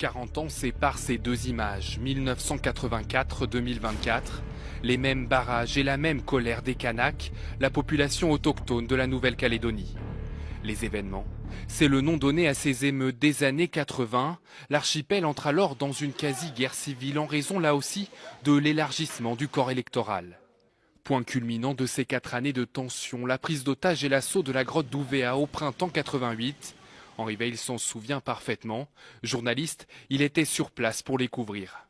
40 ans séparent ces deux images, 1984-2024, les mêmes barrages et la même colère des Kanaks, la population autochtone de la Nouvelle-Calédonie. Les événements, c'est le nom donné à ces émeutes des années 80. L'archipel entre alors dans une quasi-guerre civile en raison là aussi de l'élargissement du corps électoral. Point culminant de ces 4 années de tension, la prise d'otage et l'assaut de la grotte d'Ouvéa au printemps 88. Henri Veil s'en souvient parfaitement. Journaliste, il était sur place pour les couvrir.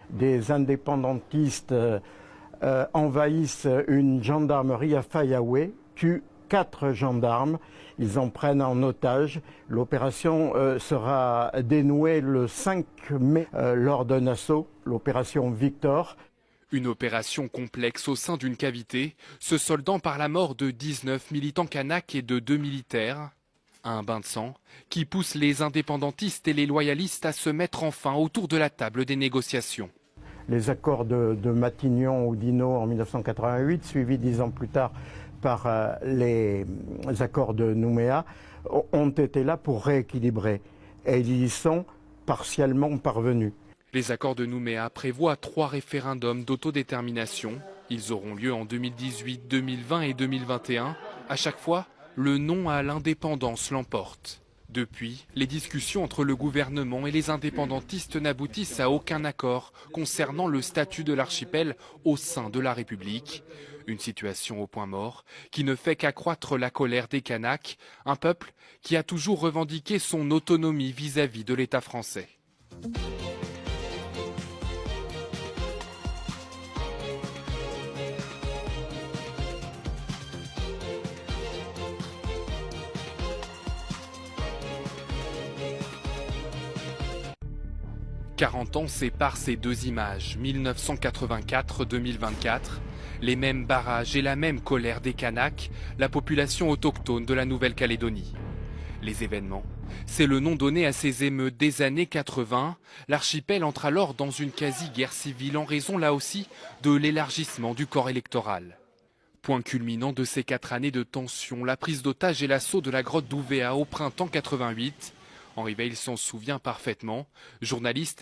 Des indépendantistes envahissent une gendarmerie à Fayaoué, tuent 4 gendarmes, ils en prennent en otage. L'opération sera dénouée le 5 mai lors d'un assaut, l'opération Victor. Une opération complexe au sein d'une cavité, se soldant par la mort de 19 militants kanaks et de 2 militaires. Un bain de sang qui pousse les indépendantistes et les loyalistes à se mettre enfin autour de la table des négociations. Les accords de Matignon-Oudinot en 1988, suivis 10 ans plus tard par les accords de Nouméa, ont été là pour rééquilibrer. Et ils y sont partiellement parvenus. Les accords de Nouméa prévoient 3 référendums d'autodétermination. Ils auront lieu en 2018, 2020 et 2021. À chaque fois, le non à l'indépendance l'emporte. Depuis, les discussions entre le gouvernement et les indépendantistes n'aboutissent à aucun accord concernant le statut de l'archipel au sein de la République. Une situation au point mort qui ne fait qu'accroître la colère des Kanaks, un peuple qui a toujours revendiqué son autonomie vis-à-vis de l'État français. « 40 ans séparent ces deux images, 1984-2024, les mêmes barrages et la même colère des Kanaks, la population autochtone de la Nouvelle-Calédonie. Les événements, c'est le nom donné à ces émeutes des années 80. L'archipel entre alors dans une quasi-guerre civile en raison là aussi de l'élargissement du corps électoral. Point culminant de ces 4 années de tension, la prise d'otage et l'assaut de la grotte d'Ouvéa au printemps 88. Henri Veil s'en souvient parfaitement. Journaliste,